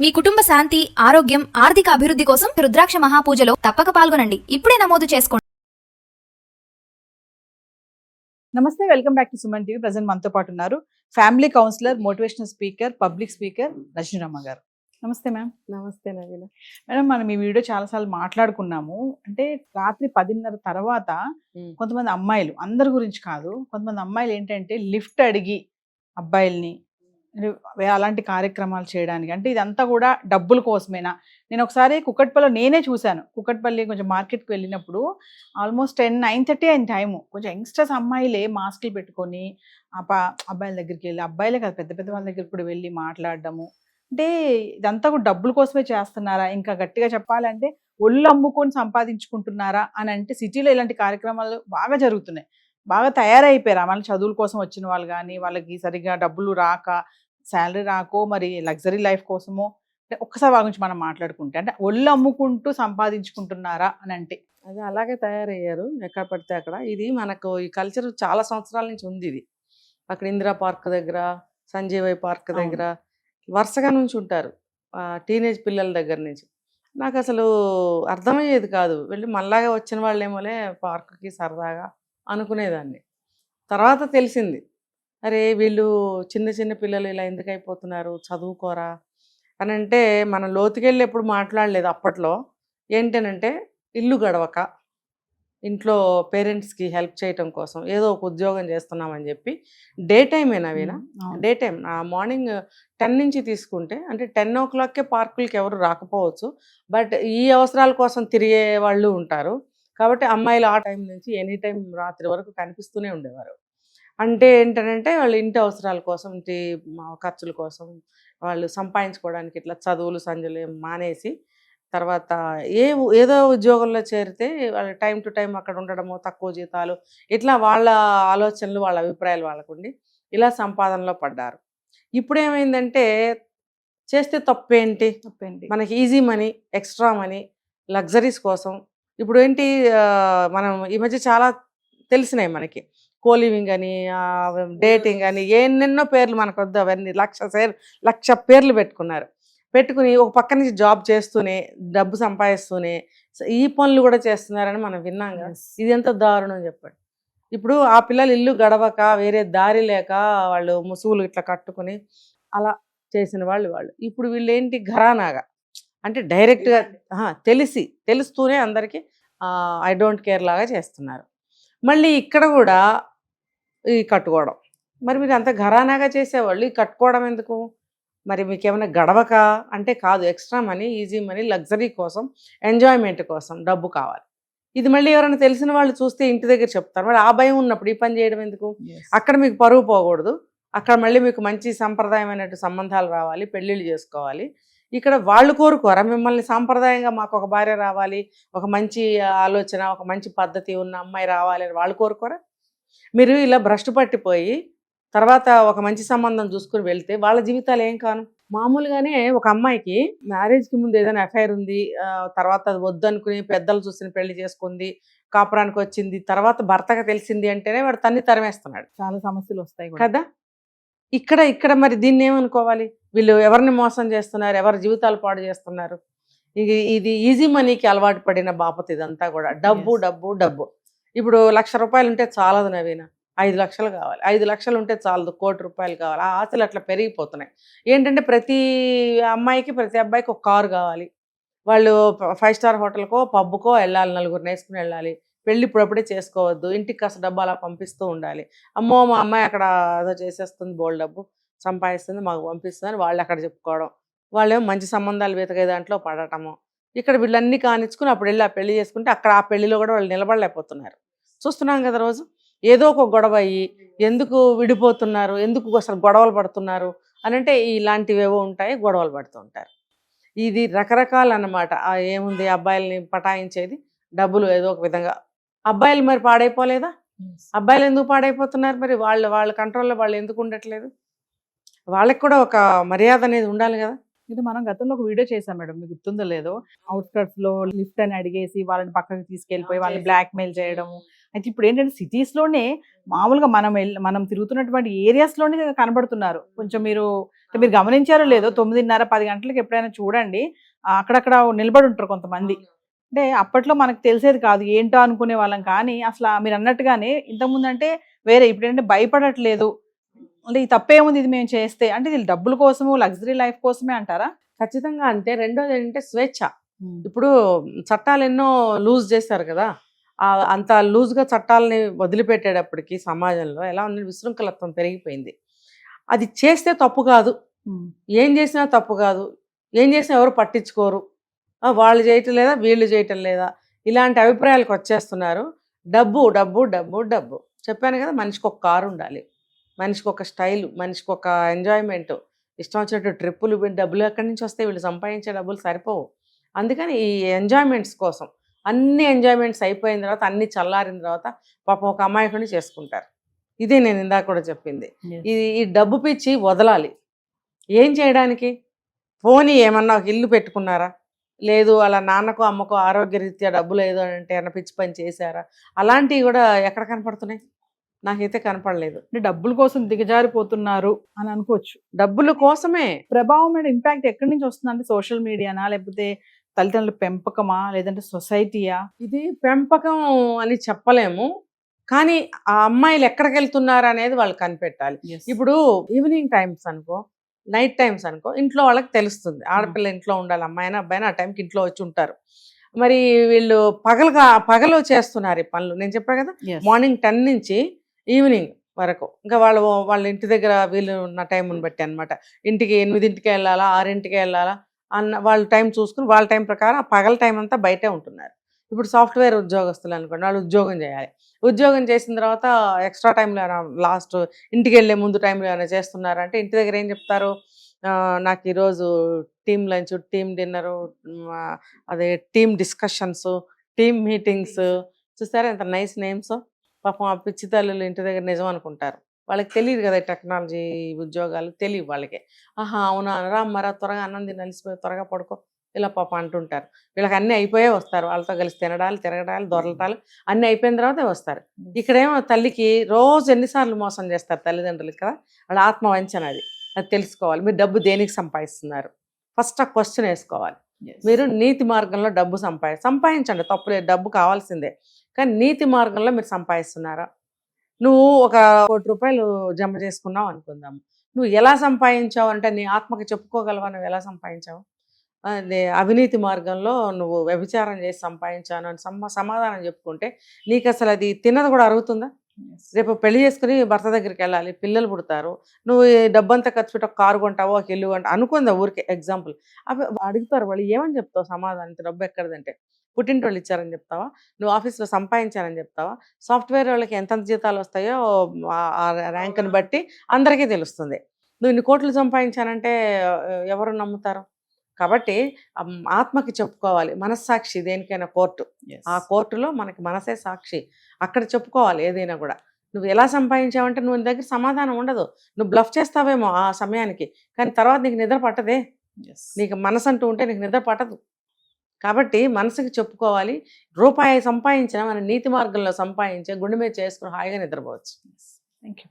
మీ కుటుంబ శాంతి, ఆరోగ్యం, ఆర్థిక అభివృద్ధి కోసం రుద్రాక్ష మహాపూజలో తప్పక పాల్గొనండి. ఇప్పుడే నమోదు చేసుకోండి. నమస్తే, welcome back to Suman TV. Present మనతో పాటు ఉన్నారు family counsellor, motivational speaker, public speaker Rajaniramma గారు. నమస్తే మ్యామ్. నమస్తే నవీన. మేడం, మనం ఈ వీడియో చాలాసార్లు మాట్లాడుకున్నాము. అంటే రాత్రి 10:30 తర్వాత కొంతమంది అమ్మాయిలు, అందరి గురించి కాదు, కొంతమంది అమ్మాయిలు ఏంటంటే లిఫ్ట్ అడిగి అబ్బాయిల్ని అలాంటి కార్యక్రమాలు చేయడానికి, అంటే ఇదంతా కూడా డబ్బుల కోసమేనా? నేను ఒకసారి కుక్కట్పల్లిలో నేనే చూశాను. కుక్కట్పల్లి కొంచెం మార్కెట్కి వెళ్ళినప్పుడు ఆల్మోస్ట్ 9:30 అయిన టైము. కొంచెం యంగ్స్టర్స్ అమ్మాయిలే మాస్కులు పెట్టుకొని అబ్బాయిల దగ్గరికి వెళ్ళి, అబ్బాయిలే కాదు పెద్ద పెద్ద వాళ్ళ దగ్గరికి కూడా వెళ్ళి మాట్లాడడము. అంటే ఇదంతా కూడా డబ్బుల కోసమే చేస్తున్నారా? ఇంకా గట్టిగా చెప్పాలంటే ఒళ్ళు అమ్ముకొని సంపాదించుకుంటున్నారా అని అంటే సిటీలో ఇలాంటి కార్యక్రమాలు బాగా జరుగుతున్నాయి. బాగా తయారైపోయారు. మన చదువుల కోసం వచ్చిన వాళ్ళు కానీ, వాళ్ళకి సరిగ్గా డబ్బులు రాక, శాలరీ రాకో, మరి లగ్జరీ లైఫ్ కోసమో, అంటే ఒక్కసారి వాళ్ళ గురించి మనం మాట్లాడుకుంటే, అంటే ఒళ్ళు అమ్ముకుంటూ సంపాదించుకుంటున్నారా అని అంటే అది అలాగే తయారయ్యారు ఎక్కడ పడితే అక్కడ. ఇది మనకు ఈ కల్చర్ చాలా సంవత్సరాల నుంచి ఉంది. ఇది అక్కడ ఇందిరా పార్క్ దగ్గర, సంజీవయ్య పార్క్ దగ్గర వరుసగా నుంచి ఉంటారు టీనేజ్ పిల్లల దగ్గర నుంచి. నాకు అసలు అర్థమయ్యేది కాదు. వెళ్ళి మళ్ళాగా వచ్చిన వాళ్ళేమోలే పార్క్కి సరదాగా అనుకునేదాన్ని. తర్వాత తెలిసింది, అరే వీళ్ళు చిన్న చిన్న పిల్లలు ఇలా ఎందుకు అయిపోతున్నారు, చదువుకోరా అని. అంటే మనం లోతుకెళ్ళి ఎప్పుడు మాట్లాడలేదు అప్పట్లో. ఏంటనంటే ఇల్లు గడవక, ఇంట్లో పేరెంట్స్కి హెల్ప్ చేయటం కోసం ఏదో ఒక ఉద్యోగం చేస్తున్నామని చెప్పి డే టైమేనావేనా, డే టైం మార్నింగ్ 10 నుంచి తీసుకుంటే, అంటే 10 o'clockకే పార్కులకి ఎవరు రాకపోవచ్చు, బట్ ఈ అవసరాల కోసం తిరిగే వాళ్ళు ఉంటారు. కాబట్టి అమ్మాయిలు ఆ టైం నుంచి ఎనీ టైం రాత్రి వరకు కనిపిస్తూనే ఉండేవారు. అంటే ఏంటంటే వాళ్ళు ఇంటి అవసరాల కోసం, ఇంటి ఖర్చుల కోసం, వాళ్ళు సంపాదించుకోవడానికి ఇట్లా చదువులు సంజలు మానేసి, తర్వాత ఏదో ఉద్యోగంలో చేరితే వాళ్ళు టైం టు టైం అక్కడ ఉండడము, తక్కువ జీతాలు, ఇట్లా వాళ్ళ ఆలోచనలు, వాళ్ళ అభిప్రాయాలు వాళ్ళకుండి ఇలా సంపాదనలో పడ్డారు. ఇప్పుడు ఏమైందంటే చేస్తే తప్పేంటి, మనకి easy money, extra money, luxuries కోసం. ఇప్పుడు ఏంటి, మనం ఈ మధ్య చాలా తెలిసినాయి మనకి, కోలివింగ్ అని, డేటింగ్ అని, ఎన్నెన్నో పేర్లు మనకు వద్దు, అవన్నీ 1,00,000 పేర్లు పెట్టుకుని ఒక పక్క నుంచి జాబ్ చేస్తూనే డబ్బు సంపాదిస్తూనే ఈ పనులు కూడా చేస్తున్నారని మనం విన్నాం కదా. ఇది ఎంత దారుణం చెప్పండి. ఇప్పుడు ఆ పిల్లలు ఇల్లు గడవక, వేరే దారి లేక, వాళ్ళు ముసుగులు ఇట్లా కట్టుకుని అలా చేసిన వాళ్ళు. ఇప్పుడు వీళ్ళు ఏంటి, ఘరానాగా, అంటే డైరెక్ట్గా తెలుస్తూనే అందరికీ ఐ డోంట్ కేర్ లాగా చేస్తున్నారు. మళ్ళీ ఇక్కడ కూడా ఈ కట్టుకోవడం. మరి మీరు అంత ఘరానాగా చేసేవాళ్ళు ఈ కట్టుకోవడం ఎందుకు? మరి మీకు ఏమైనా గడవక అంటే కాదు, extra money, easy money, luxury కోసం, ఎంజాయ్మెంట్ కోసం డబ్బు కావాలి. ఇది మళ్ళీ ఎవరైనా తెలిసిన వాళ్ళు చూస్తే ఇంటి దగ్గర చెప్తారు. మరి ఆ భయం ఉన్నప్పుడు ఈ పని చేయడం ఎందుకు? అక్కడ మీకు పరువు పోకూడదు, అక్కడ మళ్ళీ మీకు మంచి సంప్రదాయమైనట్టు సంబంధాలు రావాలి, పెళ్ళిళ్ళు చేసుకోవాలి. ఇక్కడ వాళ్ళు కోరుకోరా మిమ్మల్ని సాంప్రదాయంగా, మాకు ఒక భార్య రావాలి, ఒక మంచి ఆలోచన, ఒక మంచి పద్ధతి ఉన్న అమ్మాయి రావాలి అని వాళ్ళు కోరుకోరా? మీరు ఇలా భ్రష్టు పట్టిపోయి తర్వాత ఒక మంచి సంబంధం చూసుకుని వెళ్తే వాళ్ళ జీవితాలు ఏం కాను. మామూలుగానే ఒక అమ్మాయికి మ్యారేజ్కి ముందు ఏదైనా అఫైర్ ఉంది, తర్వాత అది వద్దనుకుని పెద్దలు చూసిన పెళ్లి చేసుకుంది, కాపురానికి వచ్చింది, తర్వాత భర్తగా తెలిసింది అంటేనే వాడు తన్ని తరిమేస్తున్నాడు. చాలా సమస్యలు వస్తాయి కదా. ఇక్కడ మరి దీన్ని ఏమనుకోవాలి? వీళ్ళు ఎవరిని మోసం చేస్తున్నారు, ఎవరి జీవితాలు పాడు చేస్తున్నారు? ఇది ఈజీ మనీకి అలవాటు పడిన బాపత ఇదంతా కూడా. డబ్బు డబ్బు డబ్బు. ఇప్పుడు 1,00,000 రూపాయలు ఉంటే చాలదు నవీన, 5 లక్షలు కావాలి. 5 లక్షలు ఉంటే చాలదు, 1 కోటి రూపాయలు కావాలి. ఆ ఆశలు అట్లా పెరిగిపోతున్నాయి. ఏంటంటే ప్రతి అమ్మాయికి, ప్రతి అబ్బాయికి ఒక కారు కావాలి. వాళ్ళు 5 స్టార్ హోటల్కో, పబ్కో వెళ్ళాలి, 4గురిని వేసుకుని వెళ్ళాలి. పెళ్ళి ఇప్పుడప్పుడే చేసుకోవద్దు, ఇంటికి కాస్త డబ్బు అలా పంపిస్తూ ఉండాలి. అమ్మో మా అమ్మాయి అక్కడ ఏదో చేసేస్తుంది, బోల్డ్ డబ్బు సంపాదిస్తుంది, మాకు పంపిస్తుంది అని వాళ్ళు అక్కడ చెప్పుకోవడం. వాళ్ళేమో మంచి సంబంధాలు వెతకే దాంట్లో పడటము. ఇక్కడ వీళ్ళన్నీ కానిచ్చుకుని అప్పుడు వెళ్ళి ఆ పెళ్లి చేసుకుంటే అక్కడ ఆ పెళ్లిలో కూడా వాళ్ళు నిలబడలేకపోతున్నారు. చూస్తున్నాం కదా రోజు. ఏదో ఒక గొడవ అయ్యి ఎందుకు విడిపోతున్నారు, ఎందుకు అసలు గొడవలు పడుతున్నారు అని అంటే ఇలాంటివేవో ఉంటాయి, గొడవలు పడుతూ ఉంటారు. ఇది రకరకాలు అన్నమాట. ఏముంది, అబ్బాయిల్ని పటాయించేది డబ్బులు ఏదో ఒక విధంగా. అబ్బాయిలు మరి పాడైపోలేదా? అబ్బాయిలు ఎందుకు పాడైపోతున్నారు? మరి వాళ్ళ కంట్రోల్లో వాళ్ళు ఎందుకు ఉండట్లేదు? వాళ్ళకి కూడా ఒక మర్యాద అనేది ఉండాలి కదా. ఇది మనం గతంలో ఒక వీడియో చేసాం మేడం, మీకు గుర్తుందో లేదో. అవుట్స్కట్స్ లో లిఫ్ట్ అని అడిగేసి వాళ్ళని పక్కకి తీసుకెళ్ళిపోయి వాళ్ళని బ్లాక్ మెయిల్ చేయడము, అయితే ఇప్పుడు ఏంటంటే సిటీస్లోనే మామూలుగా మనం తిరుగుతున్నటువంటి ఏరియాస్లోనే కనబడుతున్నారు. కొంచెం మీరు గమనించారో లేదో 9:30 10 గంటలకు ఎప్పుడైనా చూడండి, అక్కడక్కడ నిలబడి ఉంటారు కొంతమంది. అంటే అప్పట్లో మనకు తెలిసేది కాదు, ఏంటో అనుకునే వాళ్ళం. కానీ అసలు మీరు అన్నట్టుగానే ఇంతకుముందు అంటే వేరే, ఇప్పుడు ఏంటంటే భయపడట్లేదు. అంటే ఈ తప్పేముంది ఇది మేము చేస్తే, అంటే ఇది డబ్బుల కోసము లగ్జరీ లైఫ్ కోసమే అంటారా? ఖచ్చితంగా అంతే. రెండోది ఏంటంటే స్వేచ్ఛ. ఇప్పుడు చట్టాలు ఎన్నో లూజ్ చేశారు కదా, అంత లూజ్గా చట్టాలని వదిలిపెట్టేటప్పటికి సమాజంలో ఎలా ఉంది, విశృంఖలత్వం పెరిగిపోయింది. అది చేస్తే తప్పు కాదు, ఏం చేసినా తప్పు కాదు, ఏం చేసినా ఎవరు పట్టించుకోరు, వాళ్ళు చేయటం లేదా వీళ్ళు చేయటం లేదా, ఇలాంటి అభిప్రాయాలకు వచ్చేస్తున్నారు. డబ్బు డబ్బు డబ్బు డబ్బు చెప్పాను కదా, మనిషికి ఒక కారు ఉండాలి, మనిషికి ఒక స్టైల్, మనిషికి ఒక ఎంజాయ్మెంట్, ఇష్టం వచ్చినట్టు ట్రిప్పులు. డబ్బులు ఎక్కడి నుంచి వస్తే, వీళ్ళు సంపాదించే డబ్బులు సరిపోవు. అందుకని ఈ ఎంజాయ్మెంట్స్ కోసం అన్ని ఎంజాయ్మెంట్స్ అయిపోయిన తర్వాత, అన్ని చల్లారిన తర్వాత పాపం ఒక అమాయకుడిని చేసుకుంటారు. ఇదే నేను ఇందాక కూడా చెప్పింది. ఈ డబ్బు పిచ్చి వదలాలి. ఏం చేయడానికి? పోనీ ఏమన్నా ఒక ఇల్లు పెట్టుకున్నారా, లేదు అలా నాన్నకో అమ్మకో ఆరోగ్యరీత్యా డబ్బు లేదు అని అంటే ఏమన్నా పిచ్చి పని చేశారా, అలాంటివి కూడా ఎక్కడ కనపడుతున్నాయి? నాకైతే కనపడలేదు. అంటే డబ్బుల కోసం దిగజారిపోతున్నారు అని అనుకోవచ్చు. డబ్బుల కోసమే. ప్రభావం మీద ఇంపాక్ట్ ఎక్కడి నుంచి వస్తుంది? అంటే సోషల్ మీడియానా, లేకపోతే తల్లిదండ్రుల పెంపకమా, లేదంటే సొసైటీయా? ఇది పెంపకం అని చెప్పలేము, కానీ ఆ అమ్మాయిలు ఎక్కడికి వెళ్తున్నారు అనేది వాళ్ళు కనిపెట్టాలి. ఇప్పుడు ఈవినింగ్ టైమ్స్ అనుకో, నైట్ టైమ్స్ అనుకో, ఇంట్లో వాళ్ళకి తెలుస్తుంది ఆడపిల్ల ఇంట్లో ఉండాలి, అమ్మాయినా అబ్బాయినా ఆ టైంకి ఇంట్లో వచ్చి ఉంటారు. మరి వీళ్ళు పగలు చేస్తున్నారు ఈ పనులు. నేను చెప్పా కదా, మార్నింగ్ 10 నుంచి ఈవినింగ్ వరకు, ఇంకా వాళ్ళ ఇంటి దగ్గర వీళ్ళు ఉన్న టైంని బట్టి అనమాట. ఇంటికి 8ంటికి వెళ్ళాలా, 6ంటికి వెళ్ళాలా అన్న వాళ్ళ టైం చూసుకుని, వాళ్ళ టైం ప్రకారం ఆ పగల టైం అంతా బయటే ఉంటున్నారు. ఇప్పుడు సాఫ్ట్వేర్ ఉద్యోగస్తులు అనుకోండి, వాళ్ళు ఉద్యోగం చేయాలి. ఉద్యోగం చేసిన తర్వాత ఎక్స్ట్రా టైంలో లాస్ట్ ఇంటికి వెళ్ళే ముందు టైంలో ఏమైనా చేస్తున్నారంటే, ఇంటి దగ్గర ఏం చెప్తారు, నాకు ఈరోజు టీమ్ లంచ్, టీమ్ డిన్నరు, అదే టీమ్ డిస్కషన్స్, టీమ్ మీటింగ్స్. చూస్తారా ఎంత నైస్ నేమ్స్. పాపం ఆ పిచ్చి తల్లులు ఇంటి దగ్గర నిజం అనుకుంటారు. వాళ్ళకి తెలియదు కదా టెక్నాలజీ ఉద్యోగాలు, తెలియదు వాళ్ళకి. ఆహా అవునా, మరా త్వరగా అన్నం తిని అలసిపోయి త్వరగా పడుకో, ఇలా పాపం అంటుంటారు. వీళ్ళకి అన్నీ అయిపోయే వస్తారు, వాళ్ళతో కలిసి తినడాలు తిరగడాలు దొరలటాలు అన్నీ అయిపోయిన తర్వాతే వస్తారు. ఇక్కడేమో తల్లికి రోజు ఎన్నిసార్లు మోసం చేస్తారు తల్లిదండ్రులకి కదా, వాళ్ళ ఆత్మవంచన అది తెలుసుకోవాలి. మీరు డబ్బు దేనికి సంపాదిస్తున్నారు, ఫస్ట్ ఆ క్వశ్చన్ వేసుకోవాలి. మీరు నీతి మార్గంలో డబ్బు సంపాదించండి, తప్పులేదు, డబ్బు కావాల్సిందే, కానీ నీతి మార్గంలో మీరు సంపాదిస్తున్నారా? నువ్వు ఒక ₹1,00,00,000 జమ చేసుకున్నావు అనుకుందాము, నువ్వు ఎలా సంపాదించావు అంటే నీ ఆత్మకి చెప్పుకోగలవా నువ్వు ఎలా సంపాదించావు? అవినీతి మార్గంలో నువ్వు వ్యభిచారం చేసి సంపాదించాను అని సమాధానం చెప్పుకుంటే నీకు అసలు అది తిన్నది కూడా అరుగుతుందా? రేపు పెళ్లి చేసుకుని భర్త దగ్గరికి వెళ్ళాలి, పిల్లలు పుడతారు, నువ్వు డబ్బంతా ఖర్చు పెట్టి ఒక కారు కొంటావో ఒక ఇల్లు కొంటావు అనుకుందా, ఊరికే ఎగ్జాంపుల్. అవి అడుగుతారు, వాళ్ళు ఏమని చెప్తావు సమాధానం? డబ్బు ఎక్కడదంటే పుట్టింటి వాళ్ళు ఇచ్చారని చెప్తావా, నువ్వు ఆఫీస్లో సంపాదించానని చెప్తావా? సాఫ్ట్వేర్ వాళ్ళకి ఎంతెంత జీతాలు వస్తాయో ఆ ర్యాంక్ని బట్టి అందరికీ తెలుస్తుంది. నువ్వు ఇన్ని కోట్లు సంపాదించానంటే ఎవరు నమ్ముతారు? కాబట్టి ఆత్మకి చెప్పుకోవాలి. మనస్సాక్షి దేనికైనా కోర్టు, ఆ కోర్టులో మనకి మనసే సాక్షి, అక్కడ చెప్పుకోవాలి ఏదైనా కూడా. నువ్వు ఎలా సంపాదించావంటే నువ్వు దగ్గర సమాధానం ఉండదు. నువ్వు బ్లఫ్ చేస్తావేమో ఆ సమయానికి, కానీ తర్వాత నీకు నిద్ర పట్టదే. నీకు మనసు అంటూ ఉంటే నీకు నిద్ర పట్టదు. కాబట్టి మనసుకి చెప్పుకోవాలి. రూపాయి సంపాదించినా మన నీతి మార్గంలో సంపాదించే గుండె మీద చేసుకుని హాయిగా నిద్రపోవచ్చు. Thank you.